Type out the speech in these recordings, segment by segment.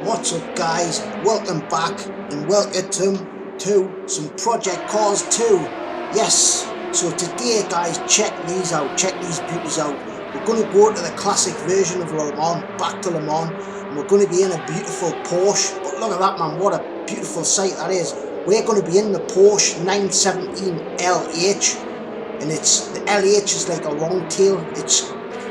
What's up guys, welcome back and welcome to some Project Cars 2. Yes, so today guys, check these out, check these beauties out. We're going to go to the classic version of Le Mans, back to Le Mans, and we're going to be in a beautiful Porsche. But look at that man, what a beautiful sight that is. We're going to be in the Porsche 917 LH, and the LH is like a long tail.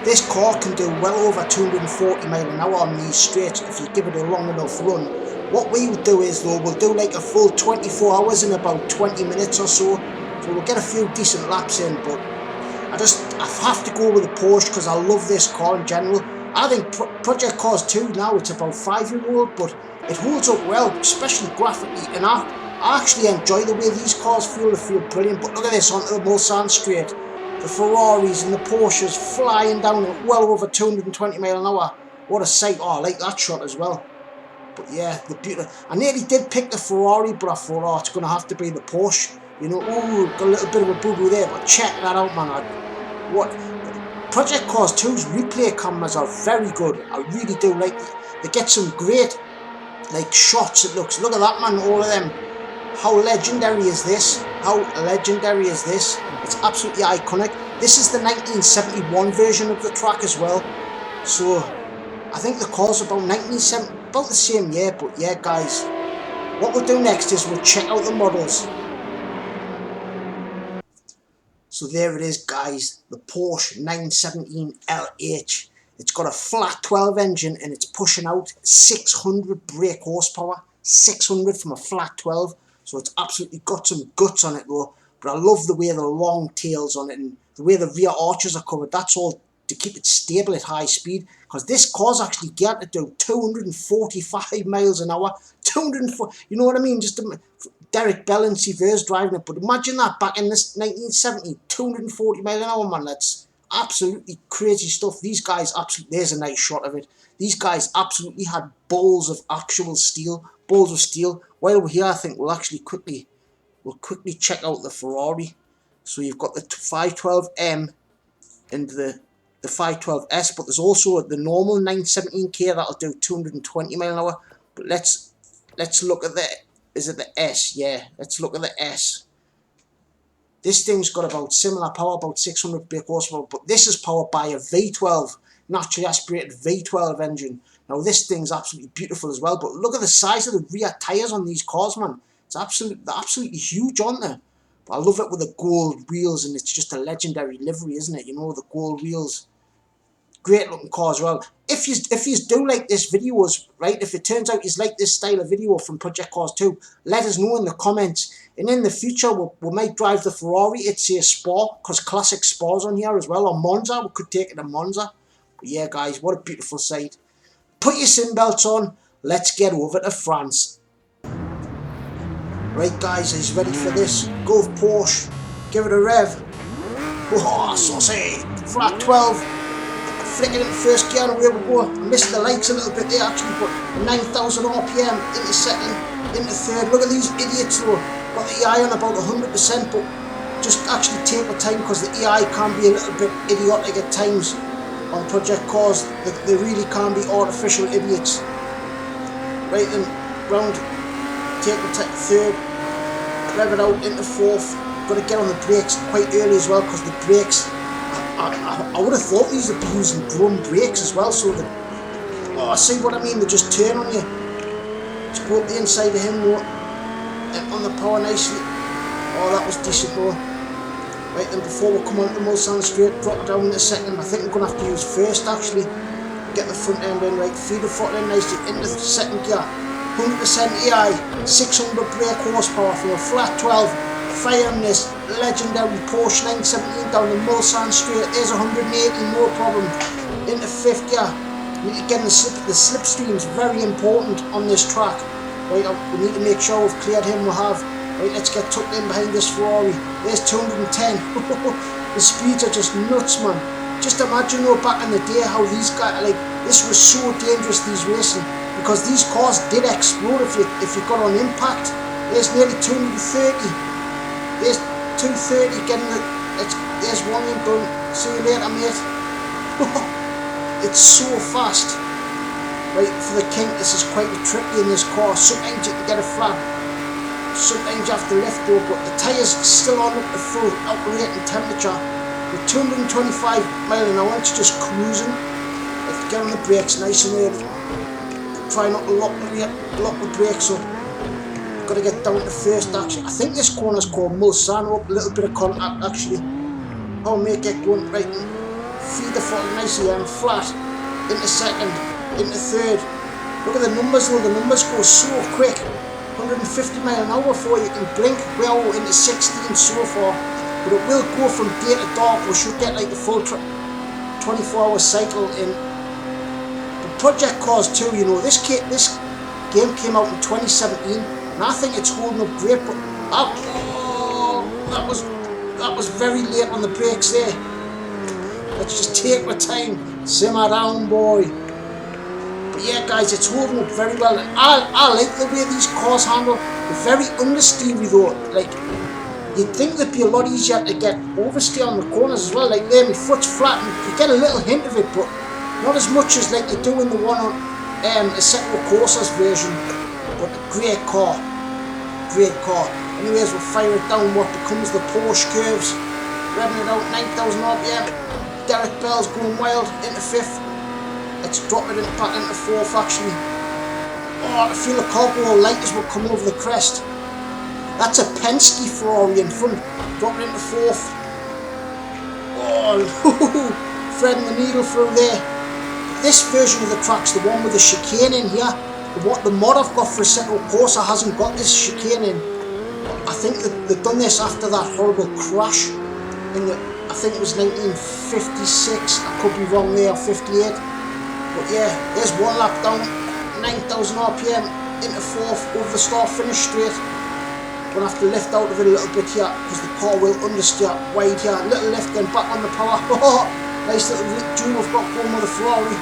This car can do well over 240 miles an hour on these straights if you give it a long enough run. What we would do is though, we'll do like a full 24 hours in about 20 minutes or so. So we'll get a few decent laps in, but I have to go with the Porsche because I love this car in general. I think Project Cars 2 now, it's about 5-year-old, but it holds up well, especially graphically, and I actually enjoy the way these cars feel. They feel brilliant. But look at this onto the Mulsanne straight. The Ferraris and the Porsches flying down at well over 220 miles an hour. What a sight. Oh, I like that shot as well. But yeah, the beauty. I nearly did pick the Ferrari, but I thought, oh, it's going to have to be the Porsche. You know, oh, got a little bit of a boo-boo there, but check that out, man. Project Cars 2's replay cameras are very good. I really do like it. They get some great, like, shots. Look at that, man, all of them. How legendary is this? How legendary is this? It's absolutely iconic. This is the 1971 version of the track as well. So, I think the car's about 1970, about the same year. But yeah, guys, what we'll do next is we'll check out the models. So there it is, guys, the Porsche 917 LH. It's got a flat 12 engine and it's pushing out 600 brake horsepower. 600 from a flat 12. So it's absolutely got some guts on it though. But I love the way the long tails on it and the way the rear arches are covered. That's all to keep it stable at high speed. Because this car's actually geared to do 245 miles an hour. 204, you know what I mean? Just Derek Bell and Sever's driving it. But imagine that back in this 1970, 240 miles an hour, man. That's absolutely crazy stuff. These guys absolutely, there's a nice shot of it. These guys absolutely had balls of actual steel. Balls of steel. While we're here, I think we'll quickly check out the Ferrari. So you've got the 512M and the 512S, but there's also the normal 917K that'll do 220 miles an hour. But let's look at is it the S? Yeah, let's look at the S. This thing's got about similar power, about 600 brake horsepower, but this is powered by a V12, naturally aspirated V12 engine. Now this thing's absolutely beautiful as well, but look at the size of the rear tyres on these cars, man. They're absolutely huge, aren't they? But I love it with the gold wheels, and it's just a legendary livery, isn't it? You know, the gold wheels. Great looking car as well. If you do like this videos, right, if it turns out you like this style of video from Project Cars 2, let us know in the comments. And in the future, we might drive the Ferrari. It's a Spa, because classic Spa's on here as well. Or Monza, we could take it to Monza. But yeah, guys, what a beautiful sight. Put your seatbelts on. Let's get over to France. Right, guys, is ready for this? Go Porsche. Give it a rev. Oh, saucy. Flat 12. Flicking into first gear and away we go. I missed the lights a little bit there actually, but 9,000 RPM into second, into third. Look at these idiots though. Got the EI on about 100%, but just actually take the time because the EI can be a little bit idiotic at times on Project Cars. They really can be artificial idiots. Right then, round, take the third, rev it out into fourth. Got to get on the brakes quite early as well because the brakes, I would have thought these would be using drum brakes as well, so that, oh, see what I mean, they just turn on you. Just go up the inside of him more, and on the power nicely. Oh, that was decent though. Right then, before we come on to Mulsanne straight, drop down in a second. I think I'm going to have to use first actually. Get the front end in right, feed the throttle in nicely into the second gear. 100% EI, 600 brake horsepower from a flat 12. Firing this legendary Porsche 917 down the Mulsanne straight. There's 180, no problem. Into fifth gear. Again, the slipstream's very important on this track. Right, we need to make sure we've cleared him. We have. Right, let's get tucked in behind this Ferrari. There's 210. The speeds are just nuts, man. Just imagine though back in the day how these guys, like, this was so dangerous, these racing, because these cars did explode if you got on impact. There's nearly 230. There's 230 getting the, there's one in done. See you later, mate. It's so fast. Right, for the kink, this is quite tricky in this car. Sometimes you can get a flat, sometimes you have to lift though, but the tyres still on up to full operating temperature. With 225 mile an hour, it's just cruising. If you get on the brakes nice and early, try not to lock the brakes up. Got to get down to first actually. I think this corner's called Mulsanne, up a little bit of contact actually. I'll make it going right and feed the throttle nicely and flat into second, into third. Look at the numbers though, the numbers go so quick. 150 mile an hour before you can blink. We're all into 16 so far, but it will go from day to dark. We should get like the full 24-hour cycle in. But Project Cars 2, you know, this game came out in 2017, and I think it's holding up great. But that was very late on the brakes there. Let's just take our time, simmer down, boy. But yeah, guys, it's holding up very well, and I like the way these cars handle. They're very understeery though. Like, you'd think they'd be a lot easier to get oversteer on the corners as well. Like there, my foot's flat, and you get a little hint of it, but not as much as like you do in the one on Assetto Corsa's version. But a great car, great car. Anyways, we'll fire it down what becomes the Porsche curves. Revving it out 9,000 RPM. Derek Bell's going wild into fifth. Let's drop it back into fourth actually. Oh, I feel the car go all light as we're coming over the crest. That's a Penske Ferrari in front. Drop it into fourth. Oh, threading the needle through there. This version of the track's the one with the chicane in here. What the mod I've got for Assetto Corsa hasn't got this chicane in. I think they've done this after that horrible crash in the, I think it was 1956, I could be wrong there, 58. But yeah, there's one lap down, 9,000 RPM, into fourth, over the start, finish straight. Gonna have to lift out of it a little bit here, because the car will understeer wide here. A little lift, then back on the power. Nice little duel we've got going with the Ferrari.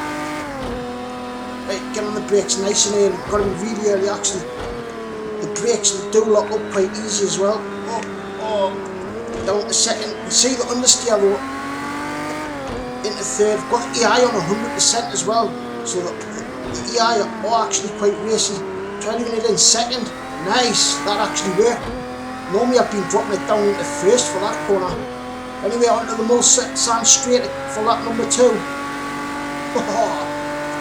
Right, get on the brakes nice and early, got to be really early actually. The brakes do lock up quite easy as well. Down to second. You see the understeer though. Into third. Got the EI on 100% as well. So the EI are actually quite racy. Try leaving it in second. Nice. That actually worked. Normally I've been dropping it down into first for that corner. Anyway, onto the Mulsanne straight for lap number 2.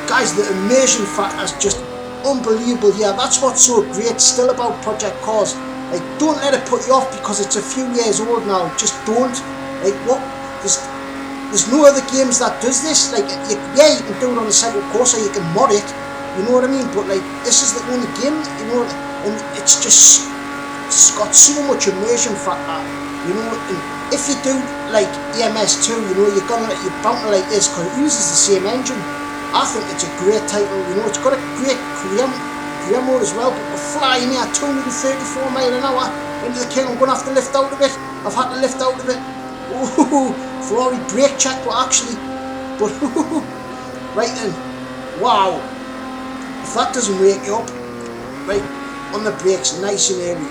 Guys, the immersion factor is just unbelievable here. That's what's so great still about Project Cars. Like, don't let it put you off because it's a few years old now. Just don't. Like, what? There's no other games that does this. Like, yeah, you can do it on the Assetto Corsa, you can mod it. You know what I mean? But like, this is the only game. You know, and it's got so much immersion factor. You know, and if you do like EMS2, you know, you're bound to like this because it uses the same engine. I think it's a great title, you know, it's got a great career mode as well, but we're flying here 234 mile an hour into the king. I'm going to have to lift out of it. I've had to lift out of it. Ooh, Ferrari brake check, but actually, but right then, wow. If that doesn't wake you up, right, on the brakes, nice and early.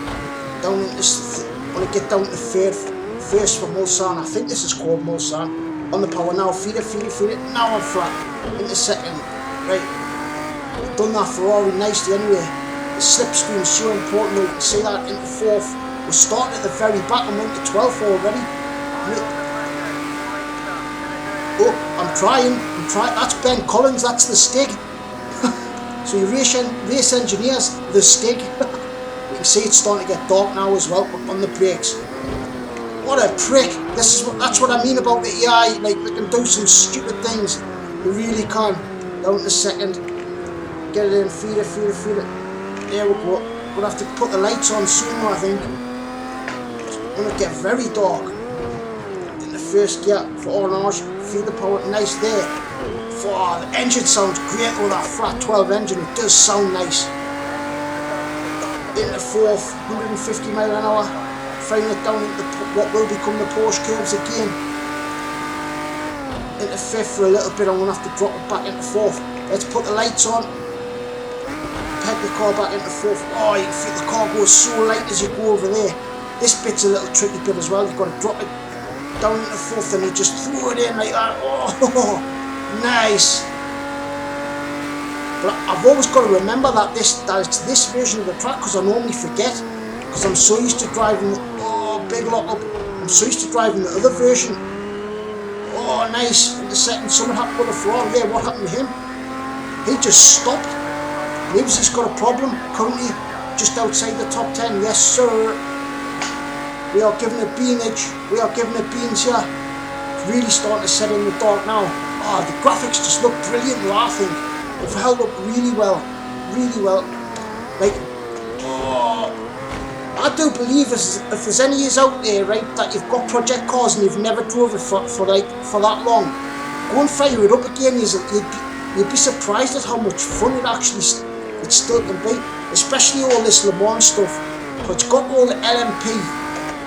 Down into this, I want to get down to first for Mulsanne. I think this is called Mulsanne. On the power now, feed it. Now I'm flat. Into second. Right. We've done that Ferrari nicely anyway. The slipstream is so important though. You can see that into fourth. We're starting at the very back. I'm into 12th already. Oh, I'm trying. That's Ben Collins, that's the Stig. So you race engineers, the Stig. You can see it's starting to get dark now as well, but on the brakes. What a prick. That's what I mean about the EI. Like, they can do some stupid things. They really can. Down to second. Get it in, feed it. There we go. We'll have to put the lights on soon, I think. It's going to get very dark. In the first gear for Orange. Feed the power. Nice there. The engine sounds great with that flat 12 engine. It does sound nice. In the fourth, 150 mile an hour. Firing it down into what will become the Porsche curves again. Into fifth for a little bit. I'm going to have to drop it back into fourth. Let's put the lights on. Peg the car back into fourth. Oh, you can feel the car goes so light as you go over there. This bit's a little tricky bit as well. You've got to drop it down into fourth and you just throw it in like that. Oh, nice. But I've always got to remember that it's this version of the track, because I normally forget, because I'm so used to driving, oh, big lock up, I'm so used to driving the other version. Oh, nice, in the second, something happened with the floor. Yeah, what happened to him? He just stopped. Maybe he's got a problem, currently just outside the top 10, yes sir. We are giving it beanage, we are giving it beans here. It's really starting to set in the dark now. Oh, the graphics just look brilliant though, I think. They've held up really well, really well. Like, oh, I do believe if there's any of you out there, right, that you've got project cars and you've never drove it for that long, go and fire it up again. You'd be surprised at how much fun it still can be, especially all this Le Mans stuff. But it's got all the LMP,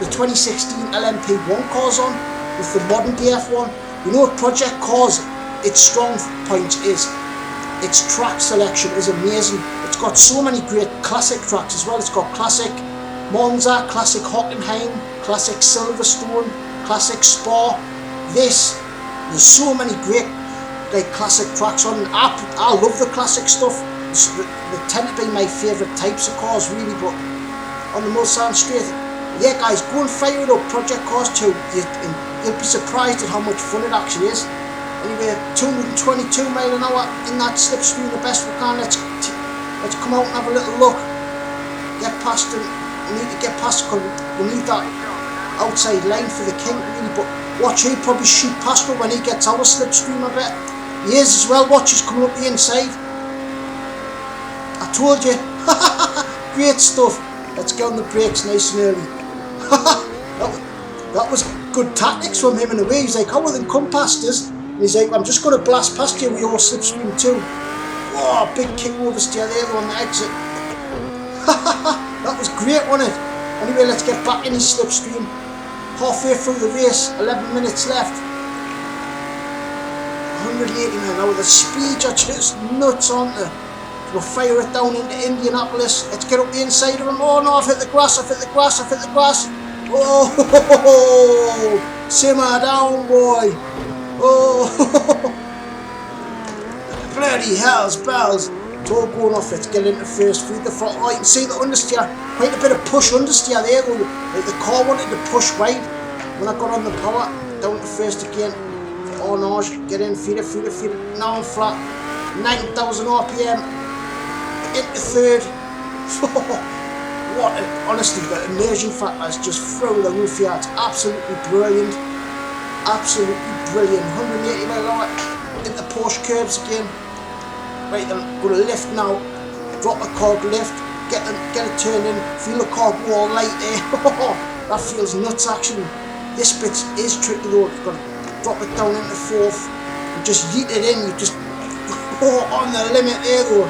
the 2016 LMP1 cars on, with the modern DF1. You know what project cars, its strong point is, its track selection is amazing. It's got so many great classic tracks as well. It's got classic Monza, classic Hockenheim, classic Silverstone, classic Spa. There's so many great like classic tracks on. I love the classic stuff. They tend to be my favourite types of cars really, but on the Mulsanne straight, yeah guys, go and fire it up, Project Cars 2, you'll be surprised at how much fun it actually is. Anyway, 222 mile an hour in that slipstream the best we can. Let's come out and have a little look. Get past him. We need to get past because we need that outside line for the king really, but watch, he'll probably shoot past me when he gets out of slipstream a bit. He is as well, watch, he's coming up the inside. I told you. Great stuff. Let's get on the brakes nice and early. that was good tactics from him in a way. He's like, how will they come past us? And he's like, I'm just going to blast past you with your slipstream too. Oh, big kick oversteer there on the exit. That was great, wasn't it? Anyway, let's get back in his slipstream. Halfway through the race, 11 minutes left. 180 mile an hour. The speeds are just nuts, aren't they? We'll fire it down into Indianapolis. Let's get up the inside of him. Oh no, I've hit the grass, I've hit the grass, I've hit the grass. Oh, simmer down, boy. Oh, bloody hell's bells. It's all going off. Let's get into first. Feed the front. Oh, you can see the understeer. Quite a bit of push understeer there. Like the car wanted to push wide. When I got on the power, down to first again. Oh no, get in, feed it, feed it, feed it. Now I'm flat. 9,000 RPM. Into third. What honestly, the immersion factor is just through the roof here. It's absolutely brilliant. Absolutely brilliant. 180 mile an hour into Porsche curbs again. Right, I'm going to lift now. Drop the cog, lift, get it turned in, feel the cog wall light there. That feels nuts actually. This bit is tricky though. You've got to drop it down into fourth and just yeet it in. You just on the limit there though.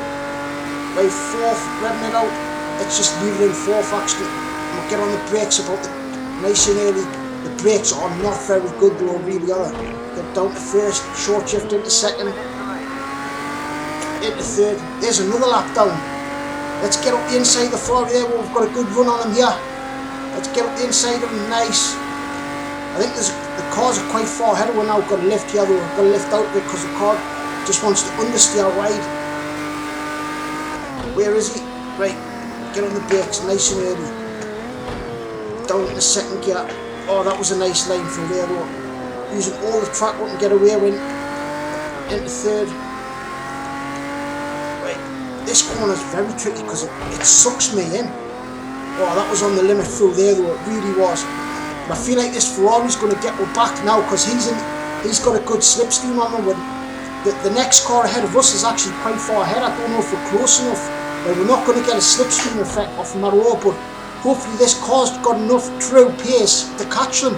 Right, fourth, revving it out. Let's just leave it in fourth actually. And we'll get on the brakes about the nice and early. The brakes are not very good though, really are they? Get down to first, short shift into second, into third. There's another lap down. Let's get up the inside of the floor there. We've got a good run on him here. Let's get up the inside of him, nice. I think the cars are quite far ahead of one now. We've got to lift here though. We've got to lift out a bit because the car just wants to understeer wide. Where is he? Right, get on the brakes nice and early. Down in the second gear. Oh, that was a nice line through there though. Using all the track we can get away with. Into third. Right, this corner is very tricky because it sucks me in. Oh, that was on the limit through there though, it really was. But I feel like this Ferrari's going to get me back now because he's got a good slipstream on him. The next car ahead of us is actually quite far ahead. I don't know if we're close enough. We're not going to get a slipstream effect off him at all, but hopefully this car's got enough true pace to catch them.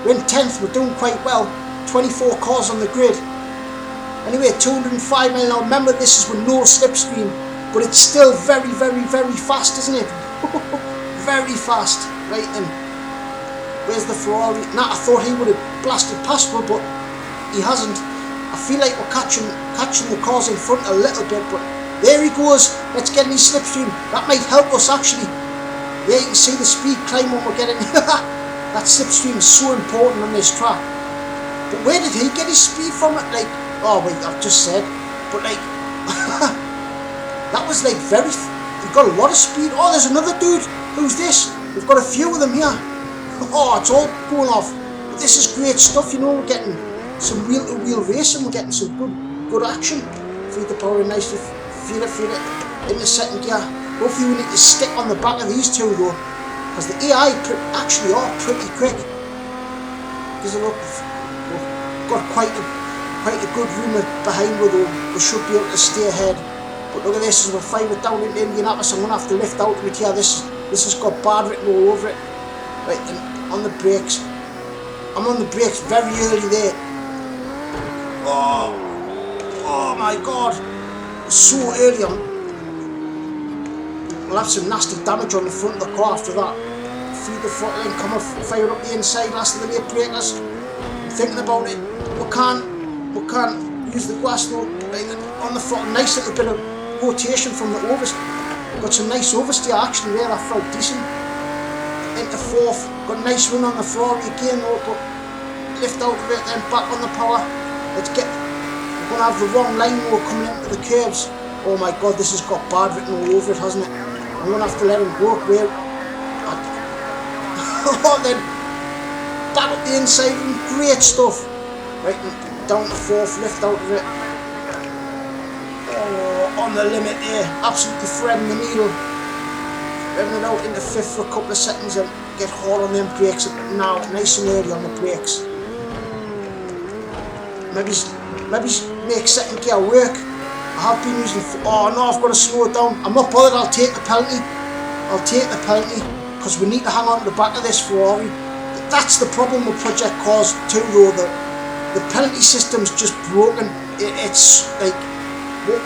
We're in 10th, we're doing quite well. 24 cars on the grid. Anyway, 205 mile an hour. Remember, this is with no slipstream, but it's still very, very, very fast, isn't it? Very fast. Right then. Where's the Ferrari? Nah, I thought he would have blasted past me, but he hasn't. I feel like we're catching the cars in front a little bit, but there he goes. Let's get in his slipstream. That might help us actually. Yeah, you can see the speed climb when we're getting. That slipstream is so important on this track. But where did he get his speed from? Like, oh wait, I've just said. But like, that was like very, he got a lot of speed. Oh, there's another dude. Who's this? We've got a few of them here. Oh, it's all going off. But this is great stuff, you know. We're getting some wheel-to-wheel racing. We're getting some good action. Feed the power in nicely. Feel it in the second gear. Hopefully we need to stick on the back of these two though, because the AI actually are pretty quick. Because look, we've got quite a good room behind where we should be able to stay ahead. But look at this, as we're firing down into Indianapolis, I'm going to have to lift out of it here. This has got bad written all over it. Right, and on the brakes. I'm on the brakes very early there. Oh my god. So early on. We'll have some nasty damage on the front of the car after that. Feed the throttle in, come off, fire up the inside, last of the late breakers. I'm thinking about it. We can't use the gas though. Right, on the throttle, nice little bit of rotation from the oversteer. Got some nice oversteer action there, that felt decent. Into fourth, got a nice run on the Ferrari again though, but lift out of it, then back on the power. We're going to have the wrong line though coming into the curves. Oh my god, this has got bad written all over it, hasn't it? I'm going to have to let him go clear. Oh, then back up the inside and great stuff. Right, and down to fourth, lift out of it. Oh, on the limit there, absolutely threading the needle. Revving it out into fifth for a couple of seconds and get hard on them brakes now, nice and early on the brakes. Maybe make second gear work. I have been using, oh no, I've got to slow it down. I'm not bothered, I'll take the penalty. Because we need to hang on to the back of this Ferrari. That's the problem with Project Cars 2 though, the penalty system's just broken. It's like, well,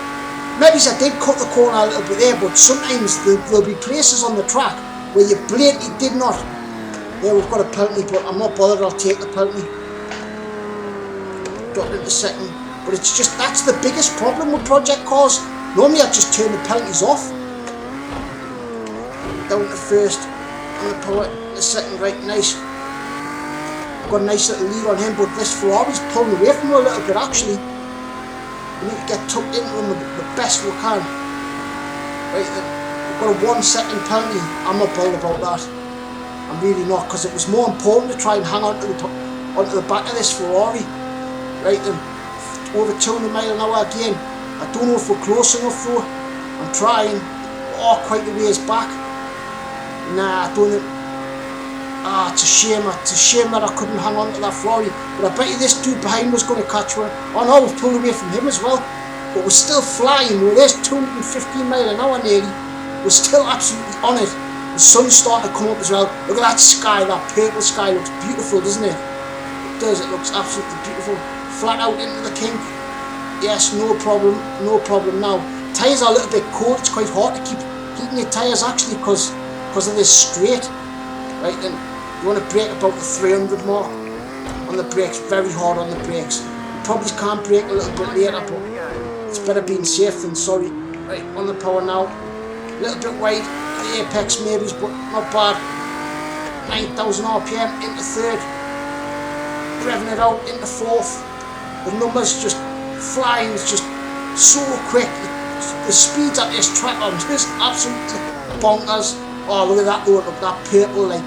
maybe I did cut the corner a little bit there, but sometimes there'll be places on the track where you blatantly did not. There we've got a penalty, but I'm not bothered, I'll take the penalty. Dropped into second. But it's just, that's the biggest problem with Project Cars. Normally I'd just turn the penalties off. Down to first, on the power, the second, right, nice. Got a nice little lead on him, but this Ferrari's pulling away from him a little bit actually. We need to get tucked into him the best we can. Right then, we've got a 1 second penalty. I'm not bothered about that. I'm really not, because it was more important to try and hang on to onto the back of this Ferrari. Right then, over 200 miles an hour again. I don't know if we're close enough though. I'm trying. Oh, quite a ways back. Nah, I don't think. Ah, it's a shame that I couldn't hang on to that Ferrari. But I bet you this dude behind was going to catch one. Oh no, we've pulled away from him as well. But we're still flying. We're there's 215 miles an hour nearly. We're still absolutely on it. The sun's starting to come up as well. Look at that sky, that purple sky looks beautiful, doesn't it? It does, it looks absolutely beautiful. Flat out into the kink. Yes, no problem now. Tyres are a little bit cold, it's quite hard to keep heating your tyres actually because of this straight. Right then, you want to brake about the 300 mark on the brakes, very hard on the brakes. You probably can't brake a little bit later, but it's better being safe than sorry. Right, on the power now. A little bit wide, the apex maybe, but not bad. 9,000 RPM into third. Revving it out into fourth. The numbers just flying, it's just so quick. The speeds at this track are just absolutely bonkers. Oh, look at that though, look, that purple, like,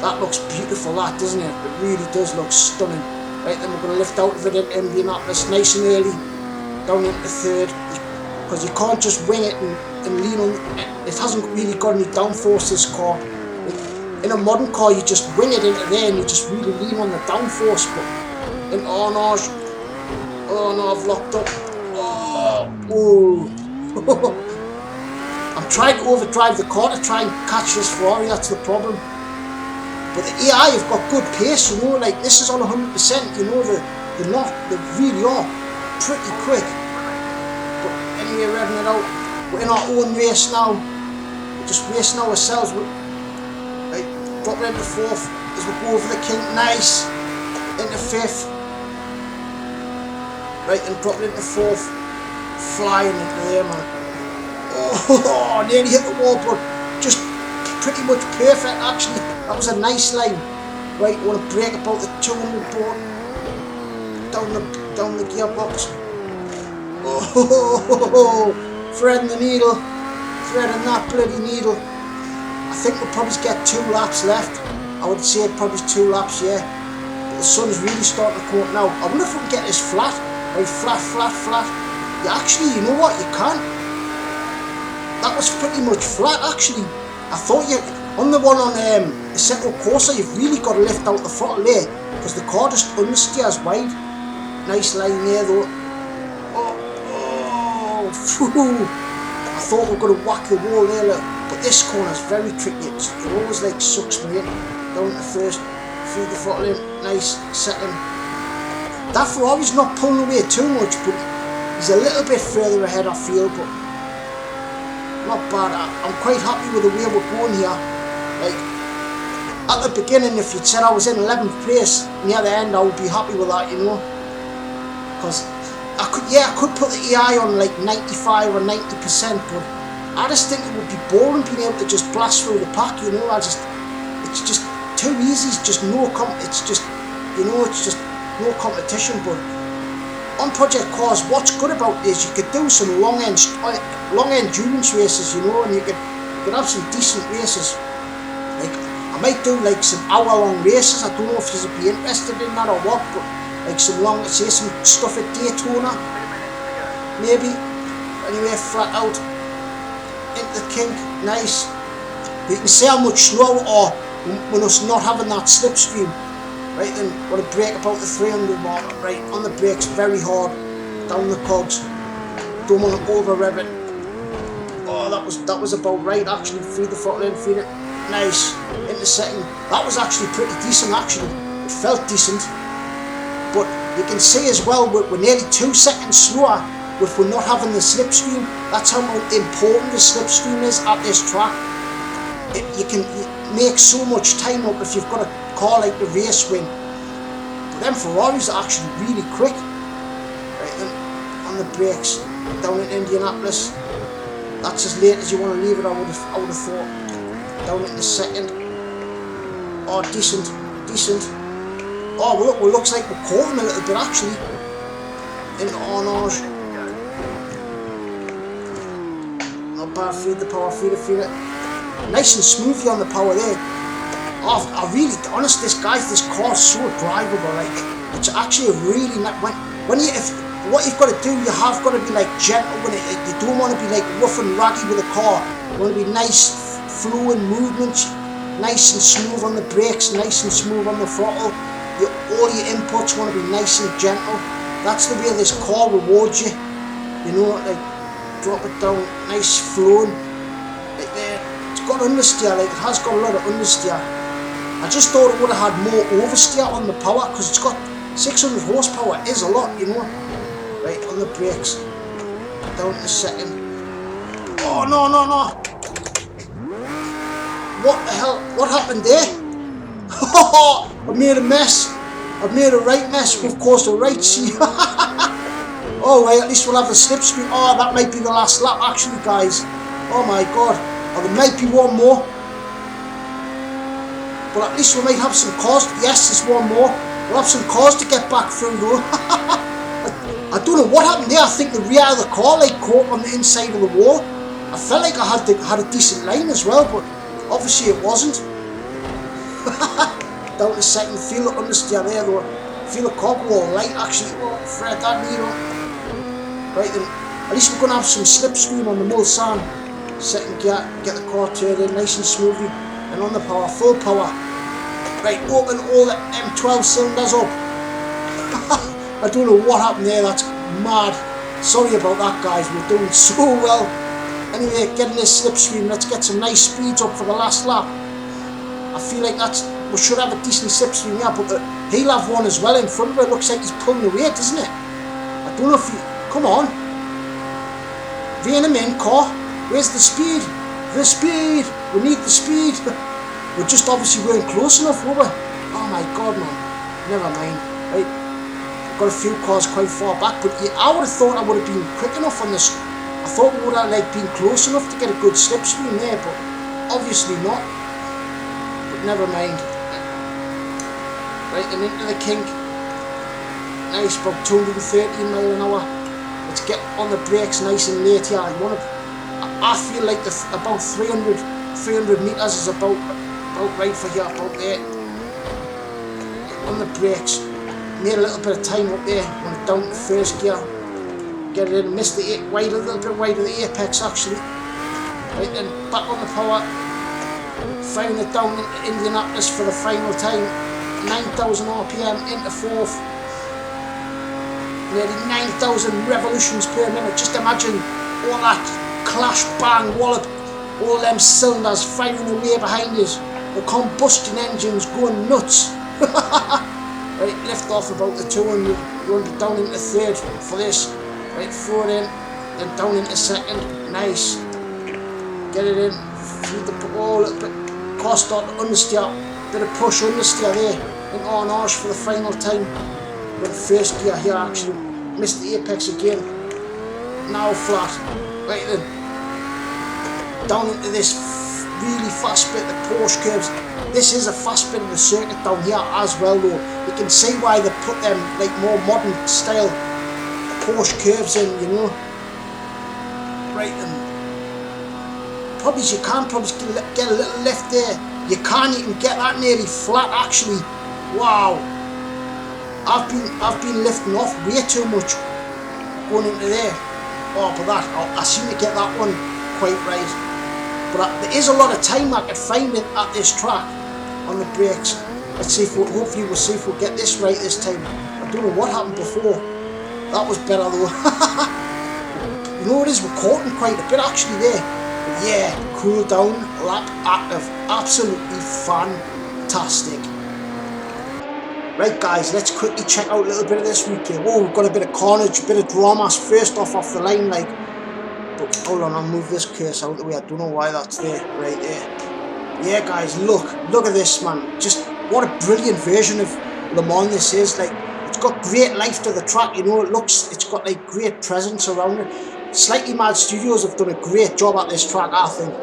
that looks beautiful, that, doesn't it? It really does look stunning. Right, then we're going to lift out of it in Indianapolis, nice and early, down into third, because you can't just wing it and lean on, it hasn't really got any downforce, this car. In a modern car, you just wing it into there and you just really lean on the downforce, but in oh no, I've locked up. Oh. I'm trying to overdrive the car to try and catch this Ferrari, that's the problem. But the AI have got good pace, you know, like this is on 100%, you know, they really are pretty quick. But anyway, revving it out. We're in our own race now. We're just racing ourselves. Right, drop it into fourth as we go over the kink, nice. Into fifth. Right, and drop it into fourth. Flying into there, man. Oh, nearly hit the wall, but just pretty much perfect actually. That was a nice line. Right, want to brake about the 200 board. Down the gearbox. Oh, threading the needle, threading that bloody needle. I think we'll probably get 2 laps left. I would say probably 2 laps, yeah. But the sun's really starting to come up now. I wonder if we can get this flat. Right, flat, flat, flat. Yeah, actually, you know what? You can. That was pretty much flat, actually. I thought you, on the one on the Central Corsa, you've really got to lift out the throttle there, because the car just understeers wide. Nice line there, though. Oh, phew. I thought we were going to whack the wall there, look. But this corner is very tricky. It always like sucks me in. Down to first, feed the throttle in. Nice, second. That Ferrari's not pulling away too much, but he's a little bit further ahead, I feel, but not bad. I'm quite happy with the way we're going here. Like, at the beginning, if you'd said I was in 11th place near the end, I would be happy with that, you know. Because I could put the AI on like 95 or 90%, but I just think it would be boring being able to just blast through the pack, you know. It's just too easy. It's just no competition. But on Project Cars, what's good about this, you could do some long endurance races, you know, and you could have some decent races. Like, I might do like some hour-long races. I don't know if you'd be interested in that or what, but like some long, say some stuff at Daytona, maybe. Anyway, flat out into the kink, nice. But you can see how much slower or when us not having that slipstream. Right then, got to brake about the 300 mark. Right, on the brakes, very hard. Down the cogs. Don't want to over rev it. Oh, that was about right actually. Feed the throttle in, feed it. Nice. Into second. That was actually pretty decent actually. It felt decent. But you can see as well, we're nearly 2 seconds slower if we're not having the slipstream. That's how important the slipstream is at this track. You can make so much time up if you've got a car like the Race Wing. But them Ferraris are actually really quick. Right then, on the brakes, down in Indianapolis. That's as late as you want to leave it, I would have thought. Down into second. Oh, decent. Oh, well, it looks like we're caught him a little bit actually. Into Arnage. Not bad, feed the power, feed it. Nice and smoothly on the power there. Oh, I really, honest, this car's so drivable. Like, it's actually a really nice. What you've got to do, you have got to be like gentle with it. You don't want to be like rough and raggy with a car. You want to be nice, flowing movements, nice and smooth on the brakes, nice and smooth on the throttle. All your inputs want to be nice and gentle. That's the way this car rewards you. You know, like drop it down, nice flowing. Like there, it's got understeer. Like it has got a lot of understeer. I just thought it would have had more oversteer on the power because it's got 600 horsepower. Is a lot, you know. Right, on the brakes, down to second. Oh no! What the hell? What happened there? I made a mess. I've made a right mess. We've caused a right scene. Oh wait, at least we'll have the slipstream. Oh, that might be the last lap actually, guys. Oh my god. Oh, there might be one more. But at least we might have some cars. Yes, there's one more. We'll have some cars to get back through though. I don't know what happened there. I think the rear of the car like caught on the inside of the wall. I felt like I had a decent line as well, but obviously it wasn't. Down to second, feel the understeer there though. Feel the cog wall light actually. Oh, thread that needle. Right then, at least we're going to have some slipstream on the Mulsanne. Second gear, get the car turned in nice and smoothly. And on the power, full power. Right, open all the M12 cylinders up. I don't know what happened there, that's mad. Sorry about that guys, we're doing so well. Anyway, getting this slipstream, let's get some nice speeds up for the last lap. I feel like we should have a decent slipstream here, but he'll have one as well in front of it. It looks like he's pulling the weight, doesn't it? I don't know if he... Come on. Rein him in, car. Where's the speed? The speed! We need the speed! We just obviously weren't close enough, were we? Oh my god, man. Never mind. Right. Got a few cars quite far back, but yeah, I would have thought I would have been quick enough on this. I thought we would have like been close enough to get a good slipstream there, but obviously not. But never mind. Right, and into the kink. Nice, about 213 mile an hour. to get on the brakes nice and late here. I feel like about 300 meters is about right for here, about there. On the brakes, made a little bit of time up there, went down to first gear, get it in, missed the a little bit wide of the apex actually. Right then, back on the power, firing it down into Indianapolis for the final time, 9,000 RPM into fourth, nearly 9,000 revolutions per minute. Just imagine all that clash, bang, wallop, all them cylinders firing away behind us, the combustion engines going nuts. Right, lift off about the 200, run down into third for this, right, throw it in, then down into second, nice, get it in, feed the ball a little bit, car start to understeer, bit of push understeer there, in en arche for the final time, went first gear here actually, missed the apex again, now flat, right then, down into this really fast bit, the Porsche curves. This is a fast bit of the circuit down here as well though. You can see why they put them like more modern style Porsche curves in, you know. Right then. Probably you can probably get a little lift there. You can't even get that nearly flat actually. Wow. I've been lifting off way too much going into there. Oh, but that I seem to get that one quite right. But there is a lot of time I could find it at this track on the brakes. Let's see if hopefully we'll see if we'll get this right this time. I don't know what happened before. That was better though. You know what it is, we're caught quite a bit actually there. But yeah, cool down, lap active, absolutely fantastic. Right guys, let's quickly check out a little bit of this replay. Whoa, we've got a bit of carnage, a bit of drama. First off the line like. But hold on, I'll move this curse out of the way. I don't know why that's there, right there. Yeah guys, look at this man. Just what a brilliant version of Le Mans this is. Like, it's got great life to the track, you know. It's got like great presence around it. Slightly Mad Studios have done a great job at this track, I think.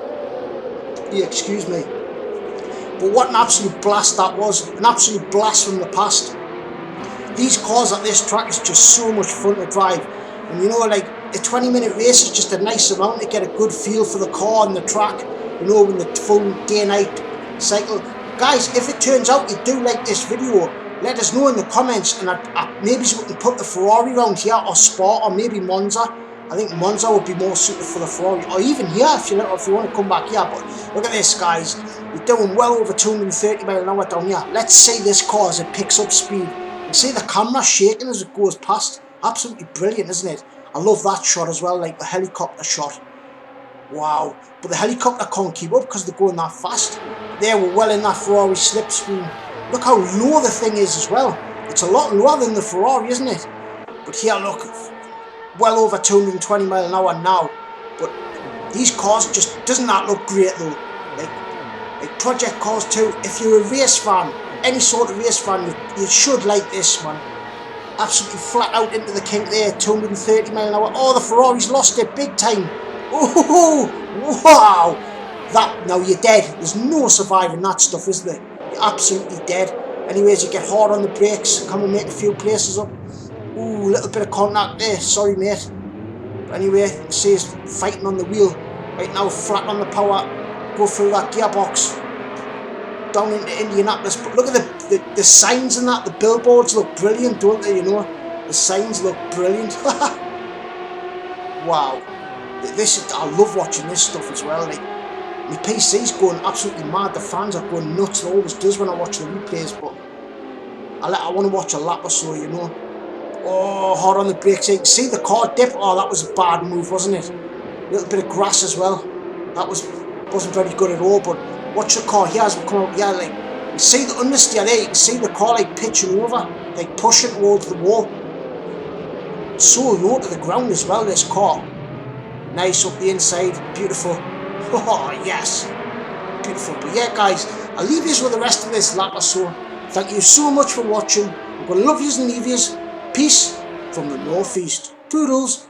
Yeah, excuse me. But what an absolute blast that was. An absolute blast from the past. These cars at this track is just so much fun to drive. And you know, like, a 20-minute race is just a nice amount to get a good feel for the car and the track, you know, in the full day-night cycle. Guys, if it turns out you do like this video, let us know in the comments, and maybe we can put the Ferrari round here, or Spa, or maybe Monza. I think Monza would be more suited for the Ferrari, or even here if you want to come back here. But look at this guys, we're doing well over 230 miles an hour down here. Let's see this car as it picks up speed. You see the camera shaking as it goes past. Absolutely brilliant, isn't it? I love that shot as well, like the helicopter shot. Wow. But the helicopter can't keep up because they're going that fast. There, we're well in that Ferrari slipstream. Look how low the thing is as well. It's a lot lower than the Ferrari, isn't it? But here, look, well over 220 miles an hour now. But these cars just, doesn't that look great though? Like project cars too. If you're a race fan, any sort of race fan, you should like this, man. Absolutely flat out into the kink there, 230 miles an hour. Oh, the Ferrari's lost it big time. Oh, wow. That, now you're dead. There's no surviving that stuff, is there? You're absolutely dead. Anyways, you get hard on the brakes. Come and make a few places up. Ooh, a little bit of contact there. Sorry, mate. But anyway, see us fighting on the wheel. Right now, flat on the power. Go through that gearbox. Down into Indianapolis. But look at the signs and that. The billboards look brilliant, don't they? You know, the signs look brilliant. Wow. I love watching this stuff as well. Like, my PC's going absolutely mad. The fans are going nuts. It always does when I watch the replays. But I want to watch a lap or so, you know. Oh, hard on the brakes. You can see the car dip. Oh, that was a bad move, wasn't it? A little bit of grass as well. That wasn't very good at all. But watch the car here as we come out. Yeah, like, you see the understeer there. You can see the car like pitching over, like pushing towards the wall. It's so low to the ground as well, this car. Nice up the inside. Beautiful. Oh, yes. Beautiful. But yeah, guys, I'll leave you with the rest of this lap or so. Thank you so much for watching. I'm going to love yous and leave yous. Peace from the northeast. Toodles.